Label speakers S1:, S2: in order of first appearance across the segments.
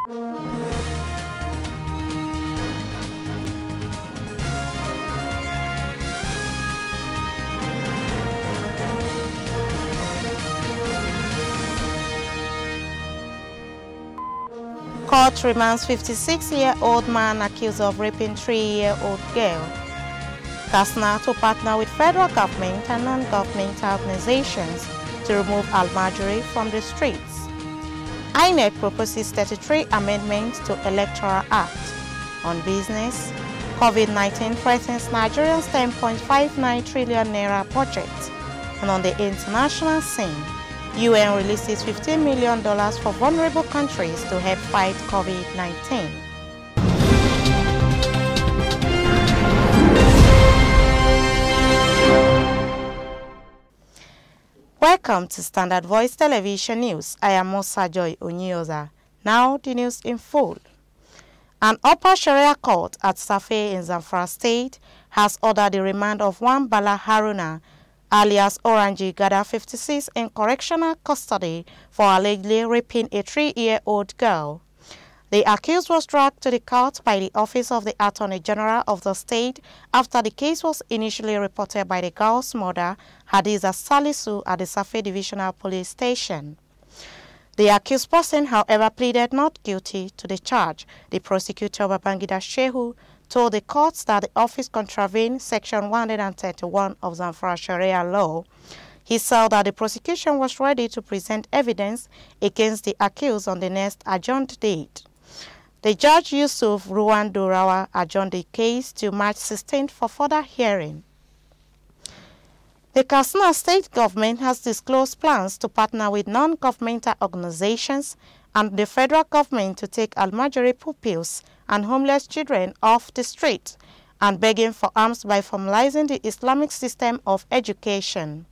S1: Court remands 56-year-old man accused of raping 3-year-old girl. Katsina to partner with federal government and non-governmental organizations to remove Almajiri from the streets. INEC proposes 33 amendments to Electoral Act. On business, COVID-19 threatens Nigeria's 10.59 trillion naira budget. And on the international scene, UN releases $15 million for vulnerable countries to help fight COVID-19. Welcome to Standard Voice Television News. I am Musa Joy Onyoza. Now the news in full. An upper Sharia court at Svtv in Zamfara State has ordered the remand of one Bala Haruna, alias Orange Gada 56, in correctional custody for allegedly raping a 3-year-old girl. The accused was dragged to the court by the Office of the Attorney General of the state after the case was initially reported by the girl's mother, Hadiza Salisu, at the Svtv Divisional Police Station. The accused person, however, pleaded not guilty to the charge. The prosecutor, Babangida Shehu, told the courts that the office contravened Section 131 of Zamfara Sharia law. He said that the prosecution was ready to present evidence against the accused on the next adjourned date. The judge Yusuf Ruwan Dorawa adjourned the case to March 16th for further hearing. The Katsina state government has disclosed plans to partner with non-governmental organizations and the federal government to take Almajiri pupils and homeless children off the street and begging for alms by formalizing the Islamic system of education.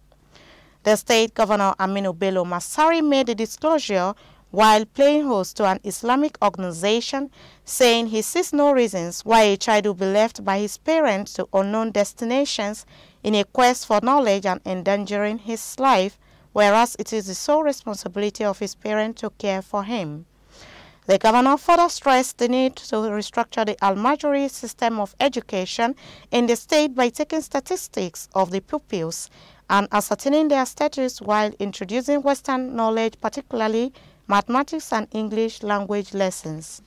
S1: The state governor Aminu Bello Masari made the disclosure while playing host to an Islamic organization, saying he sees no reasons why a child will be left by his parents to unknown destinations in a quest for knowledge and endangering his life, whereas it is the sole responsibility of his parents to care for him. The governor further stressed the need to restructure the Almajiri system of education in the state by taking statistics of the pupils and ascertaining their status while introducing Western knowledge, particularly mathematics and English language lessons.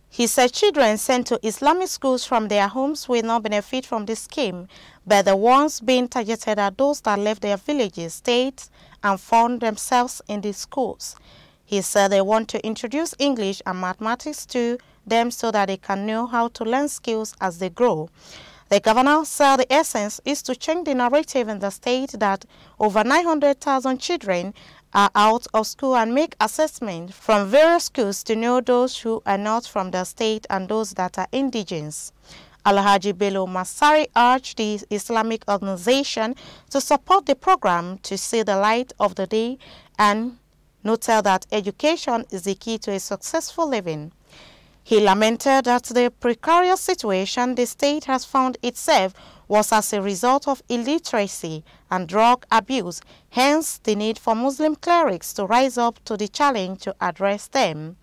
S1: He said children sent to Islamic schools from their homes will not benefit from this scheme, but the ones being targeted are those that left their villages, states, and found themselves in the schools. He said they want to introduce English and mathematics to them so that they can know how to learn skills as they grow. The governor said the essence is to change the narrative in the state that over 900,000 children are out of school and make assessment from various schools to know those who are not from the state and those that are indigenous. Alhaji Bello Masari urged the Islamic organization to support the program to see the light of the day and noted that education is the key to a successful living. He lamented that the precarious situation the state has found itself was as a result of illiteracy and drug abuse, hence the need for Muslim clerics to rise up to the challenge to address them.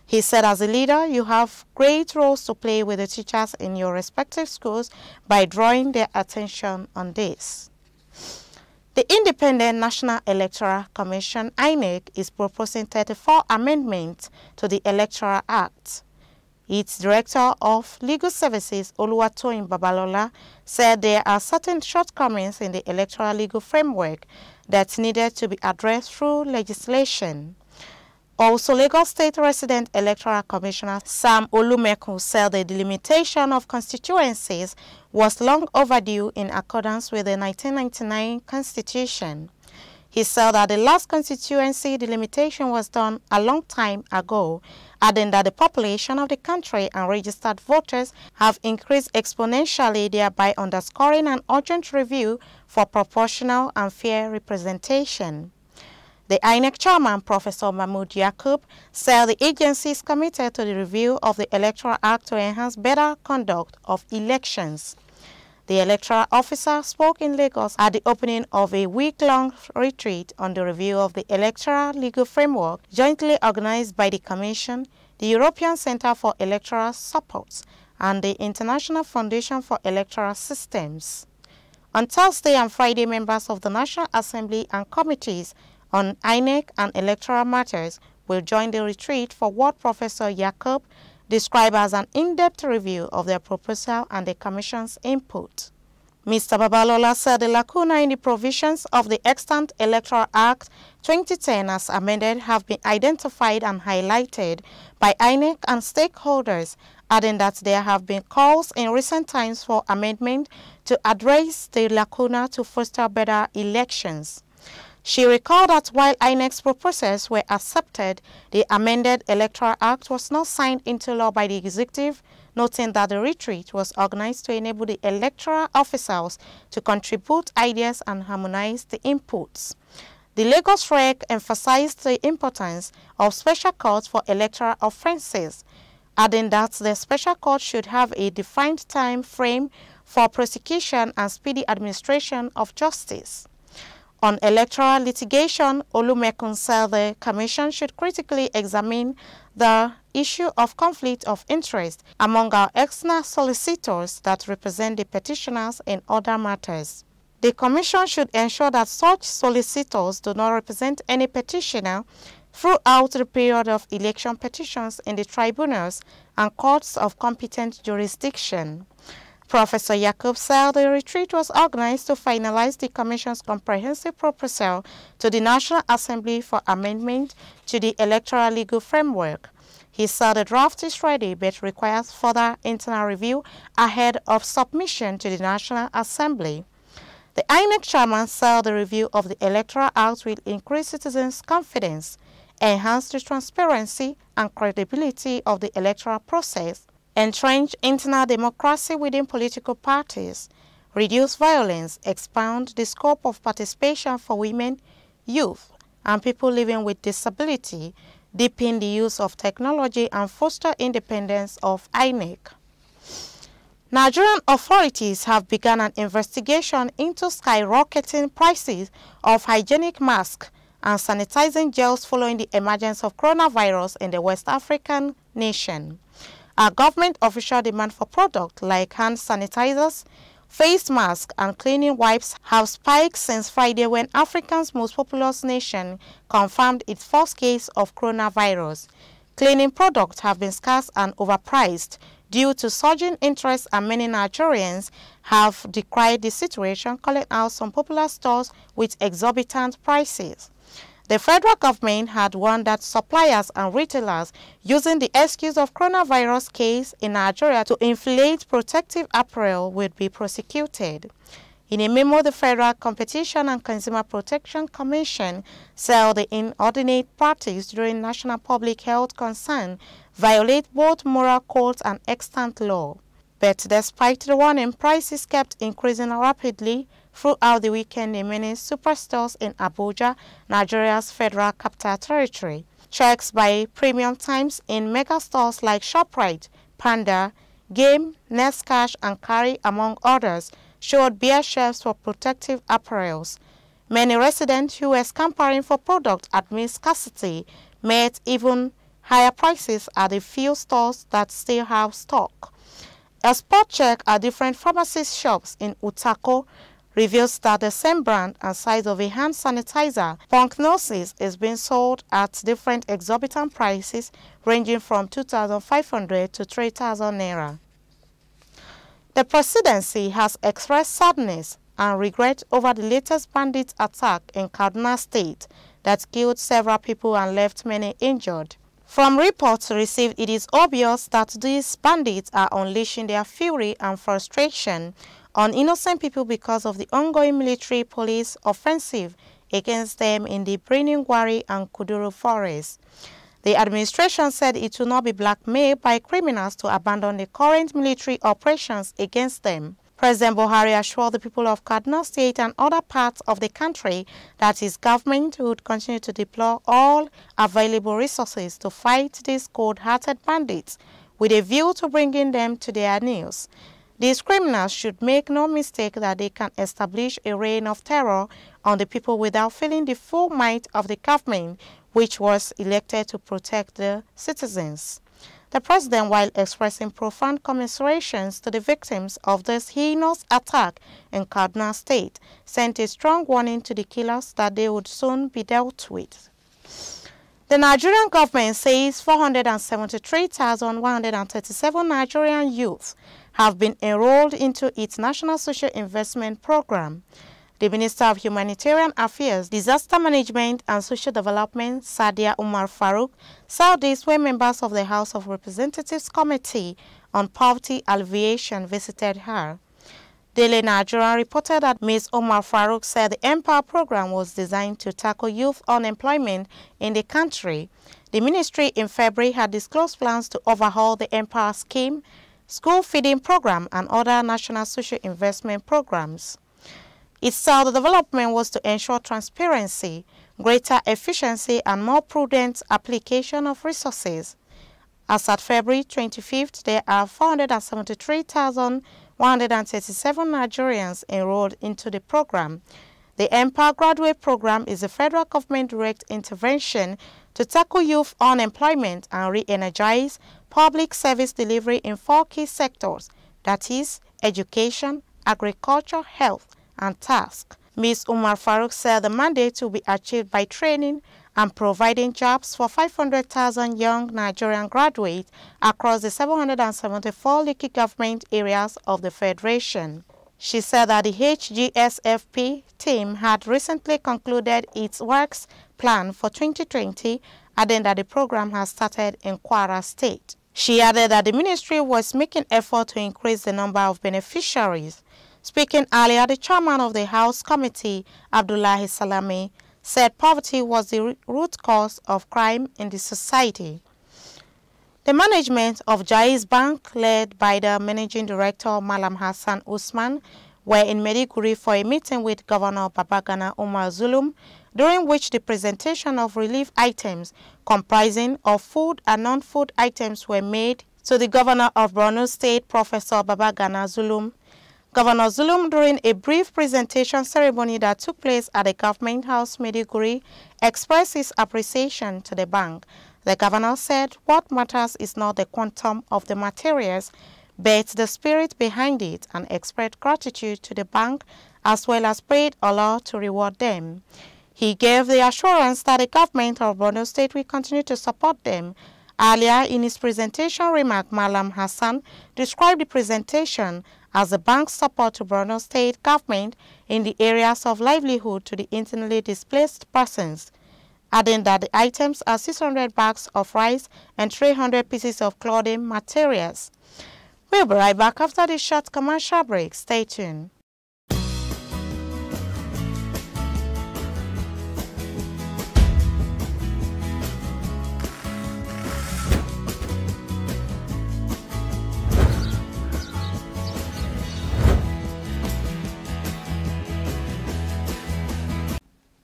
S1: He said, as a leader, you have great roles to play with the teachers in your respective schools by drawing their attention on this. The Independent National Electoral Commission, INEC, is proposing 34 amendments to the Electoral Act. Its Director of Legal Services, Oluwatoyin Babalola, said there are certain shortcomings in the electoral legal framework that needed to be addressed through legislation. Also, Lagos State Resident Electoral Commissioner Sam Olumeku said the delimitation of constituencies was long overdue in accordance with the 1999 Constitution. He said that the last constituency delimitation was done a long time ago, adding that the population of the country and registered voters have increased exponentially, thereby underscoring an urgent review for proportional and fair representation. The INEC chairman, Professor Mahmoud Yakub, said the agency is committed to the review of the Electoral Act to enhance better conduct of elections. The The electoral officer spoke in Lagos at the opening of a week-long retreat on the review of the electoral legal framework jointly organized by the Commission, the European Center for Electoral Support, and the International Foundation for Electoral Systems. On Thursday and Friday, members of the National Assembly and committees on INEC and electoral matters will join the retreat for what Professor Jacob described as an in-depth review of their proposal and the Commission's input. Mr. Babalola said the lacuna in the provisions of the Extant Electoral Act 2010 as amended have been identified and highlighted by INEC and stakeholders, adding that there have been calls in recent times for amendment to address the lacuna to foster better elections. She recalled that while INEC's proposals were accepted, the amended Electoral Act was not signed into law by the executive, noting that the retreat was organized to enable the electoral officials to contribute ideas and harmonize the inputs. The Lagos Reg emphasized the importance of special courts for electoral offenses, adding that the special court should have a defined time frame for prosecution and speedy administration of justice. On electoral litigation, Olumekun said the Commission should critically examine the issue of conflict of interest among our external solicitors that represent the petitioners in other matters. The Commission should ensure that such solicitors do not represent any petitioner throughout the period of election petitions in the tribunals and courts of competent jurisdiction. Professor Jacob said the retreat was organized to finalize the Commission's comprehensive proposal to the National Assembly for amendment to the electoral legal framework. He said the draft is ready but requires further internal review ahead of submission to the National Assembly. The INEC chairman said the review of the Electoral Act will increase citizens' confidence, enhance the transparency and credibility of the electoral process, entrench internal democracy within political parties, reduce violence, expand the scope of participation for women, youth, and people living with disability, deepen the use of technology, and foster independence of INEC. Nigerian authorities have begun an investigation into skyrocketing prices of hygienic masks and sanitizing gels following the emergence of coronavirus in the West African nation. A government official demand for products like hand sanitizers, face masks, and cleaning wipes have spiked since Friday when Africa's most populous nation confirmed its first case of coronavirus. Cleaning products have been scarce and overpriced due to surging interest, and many Nigerians have decried the situation, calling out some popular stores with exorbitant prices. The federal government had warned that suppliers and retailers using the excuse of coronavirus case in Nigeria to inflate protective apparel would be prosecuted. In a memo, the Federal Competition and Consumer Protection Commission said the inordinate practice during national public health concern violate both moral codes and extant law. But despite the warning, prices kept increasing rapidly throughout the weekend in many superstores in Abuja, Nigeria's Federal Capital Territory. Checks by Premium Times in mega stores like ShopRite, Panda, Game, Nestcash, and Carry, among others, showed bare shelves for protective apparels. Many residents who were scampering for products amid scarcity met even higher prices at the few stores that still have stock. A spot check at different pharmacy shops in Utako reveals that the same brand and size of a hand sanitizer, Punknosis, is being sold at different exorbitant prices ranging from 2,500 to 3,000 naira. The presidency has expressed sadness and regret over the latest bandit attack in Kaduna State that killed several people and left many injured. From reports received, it is obvious that these bandits are unleashing their fury and frustration on innocent people because of the ongoing military police offensive against them in the Birnin-Gwari and Kuduru forests. The administration said it will not be blackmailed by criminals to abandon the current military operations against them. President Buhari assured the people of Kaduna State and other parts of the country that his government would continue to deploy all available resources to fight these cold-hearted bandits with a view to bringing them to their knees. These criminals should make no mistake that they can establish a reign of terror on the people without feeling the full might of the government, which was elected to protect the citizens. The president, while expressing profound commiserations to the victims of this heinous attack in Kaduna State, sent a strong warning to the killers that they would soon be dealt with. The Nigerian government says 473,137 Nigerian youths have been enrolled into its National Social Investment Program. The Minister of Humanitarian Affairs, Disaster Management and Social Development, Sadia Umar Farouk, said this when members of the House of Representatives Committee on Poverty Alleviation visited her. Daily Nigeria reported that Ms. Umar Farouk said the Empower program was designed to tackle youth unemployment in the country. The ministry in February had disclosed plans to overhaul the Empower scheme, school feeding program, and other national social investment programs. It said the development was to ensure transparency, greater efficiency, and more prudent application of resources. As at February 25th, there are 473,137 Nigerians enrolled into the program. The Empower Graduate Program is a federal government direct intervention to tackle youth unemployment and re-energize public service delivery in 4 key sectors, that is, education, agriculture, health, and task. Ms. Umar Farouk said the mandate will be achieved by training and providing jobs for 500,000 young Nigerian graduates across the 774 local government areas of the Federation. She said that the HGSFP team had recently concluded its works plan for 2020, adding that the program has started in Kwara State. She added that the ministry was making effort to increase the number of beneficiaries. Speaking earlier, the chairman of the House Committee, Abdullahi Salami, said poverty was the root cause of crime in the society. The management of Jaiz Bank, led by the managing director Malam Hassan Usman, were in Maiduguri for a meeting with Governor Babagana Umar Zulum, during which the presentation of relief items comprising of food and non-food items were made to the governor of Borno State, Professor Babagana Zulum. Governor Zulum, during a brief presentation ceremony that took place at the Government House, Maiduguri, expressed his appreciation to the bank. The governor said what matters is not the quantum of the materials, but the spirit behind it, and expressed gratitude to the bank as well as prayed Allah to reward them. He gave the assurance that the government of Borno State will continue to support them. Earlier in his presentation remark, Malam Hassan described the presentation as the bank's support to Borno State government in the areas of livelihood to the internally displaced persons, adding that the items are 600 bags of rice and 300 pieces of clothing materials. We'll be right back after this short commercial break. Stay tuned.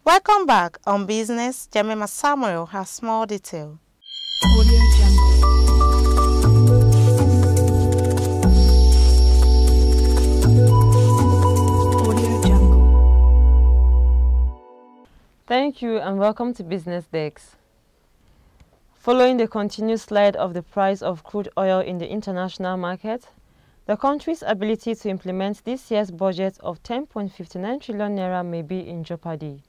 S1: Welcome back. On business, Jemima Samuel has more detail.
S2: Thank you and welcome to Business Desk. Following the continued slide of the price of crude oil in the international market, the country's ability to implement this year's budget of 10.59 trillion naira may be in jeopardy.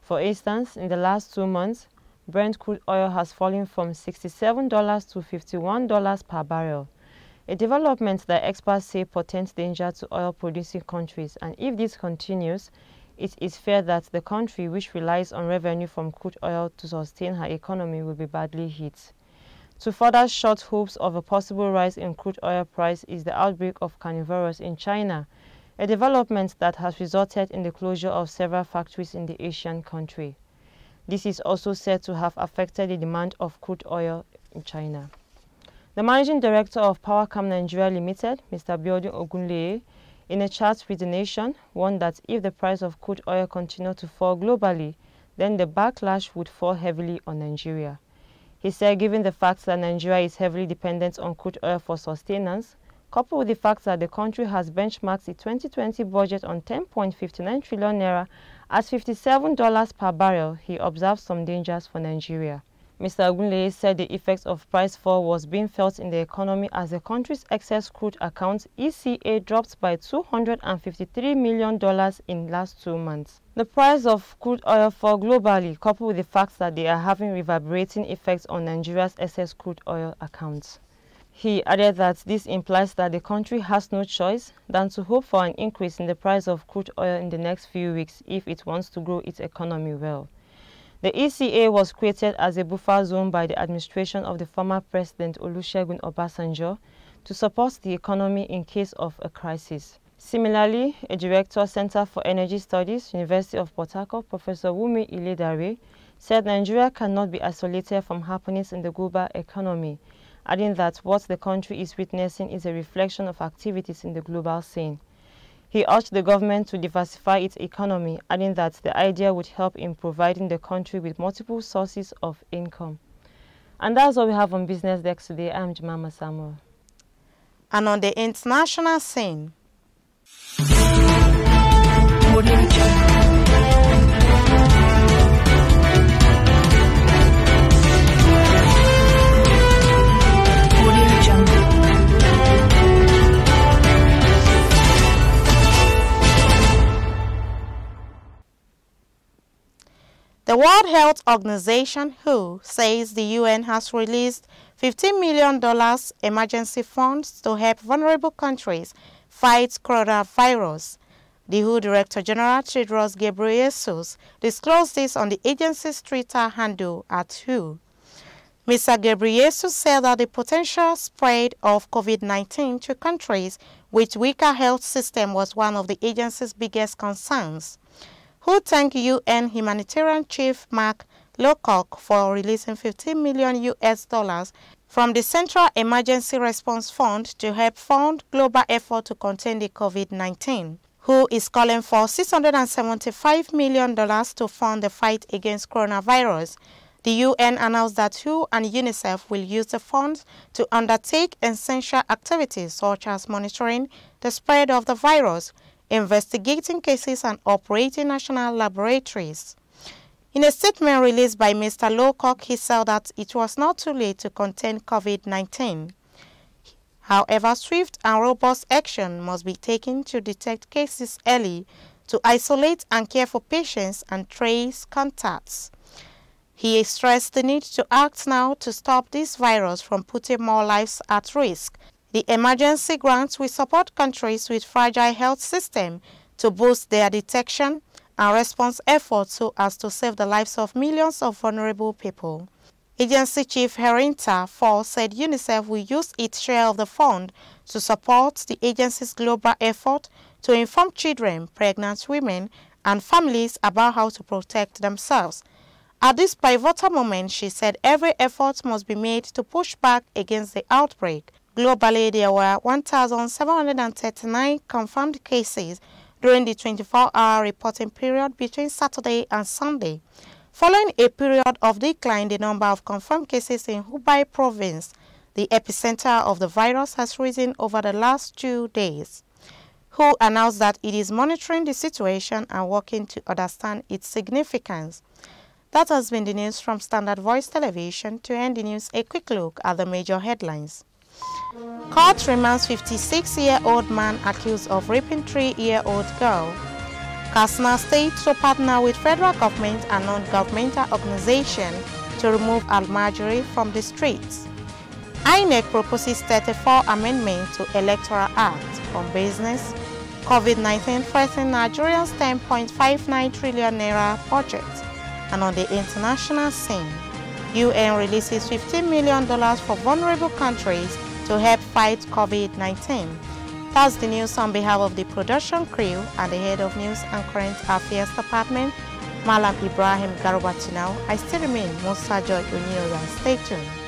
S2: For instance, in the last 2 months, Brent crude oil has fallen from $67 to $51 per barrel, a development that experts say portends danger to oil-producing countries, and if this continues, it is feared that the country, which relies on revenue from crude oil to sustain her economy, will be badly hit. To further short hopes of a possible rise in crude oil price is the outbreak of carnivorous in China, a development that has resulted in the closure of several factories in the Asian country. This is also said to have affected the demand of crude oil in China. The managing director of Powercam Nigeria Limited, Mr. Biodun Ogunleye, in a chat with the nation, warned that if the price of crude oil continued to fall globally, then the backlash would fall heavily on Nigeria. He said given the fact that Nigeria is heavily dependent on crude oil for sustenance, coupled with the fact that the country has benchmarked the 2020 budget on 10.59 trillion naira at $57 per barrel, he observed some dangers for Nigeria. Mr. Ogunleye said the effects of price fall was being felt in the economy as the country's excess crude account ECA dropped by $253 million in last 2 months. The price of crude oil fell globally, coupled with the fact that they are having reverberating effects on Nigeria's excess crude oil accounts. He added that this implies that the country has no choice than to hope for an increase in the price of crude oil in the next few weeks if it wants to grow its economy well. The ECA was created as a buffer zone by the administration of the former President Olusegun Obasanjo to support the economy in case of a crisis. Similarly, a director, Center for Energy Studies, University of Port Harcourt, Professor Wumi Iledare, said Nigeria cannot be isolated from happenings in the global economy, adding that what the country is witnessing is a reflection of activities in the global scene. He urged the government to diversify its economy, adding that the idea would help in providing the country with multiple sources of income. And that's all we have on Business Desk today. I'm Jemima Samuel.
S1: And on the international scene, the World Health Organization, WHO, says the UN has released $15 million emergency funds to help vulnerable countries fight coronavirus. The WHO Director General Tedros Ghebreyesus disclosed this on the agency's Twitter handle @WHO. Mr. Ghebreyesus said that the potential spread of COVID-19 to countries with weaker health system was one of the agency's biggest concerns. WHO thanked UN humanitarian chief Mark Lowcock for releasing $15 million from the Central Emergency Response Fund to help fund global effort to contain the COVID-19. WHO is calling for $675 million to fund the fight against coronavirus. The UN announced that WHO and UNICEF will use the funds to undertake essential activities such as monitoring the spread of the virus, investigating cases and operating national laboratories. In a statement released by Mr. Lowcock, he said that it was not too late to contain COVID-19. However, swift and robust action must be taken to detect cases early, to isolate and care for patients and trace contacts. He stressed the need to act now to stop this virus from putting more lives at risk. The emergency grants will support countries with fragile health systems to boost their detection and response efforts so as to save the lives of millions of vulnerable people. Agency Chief Herinta Fall said UNICEF will use its share of the fund to support the agency's global effort to inform children, pregnant women, and families about how to protect themselves. At this pivotal moment, she said every effort must be made to push back against the outbreak. Globally, there were 1,739 confirmed cases during the 24-hour reporting period between Saturday and Sunday. Following a period of decline in the number of confirmed cases in Hubei province, the epicenter of the virus has risen over the last 2 days. WHO announced that it is monitoring the situation and working to understand its significance. That has been the news from Standard Voice Television. To end the news, a quick look at the major headlines. Court remands 56-year-old man accused of raping 3-year-old girl. Katsina State to partner with federal government and non-governmental organization to remove Almajiri from the streets. INEC proposes 34 amendments to Electoral Act on business. COVID-19 threatens Nigeria's 10.59 trillion naira budget. And on the international scene, UN releases $15 million for vulnerable countries to help fight COVID-19. That's the news on behalf of the production crew and the head of News and Current Affairs Department, Malam Ibrahim Garbatinau. I still remain Musa Joy Onyoya. Stay tuned.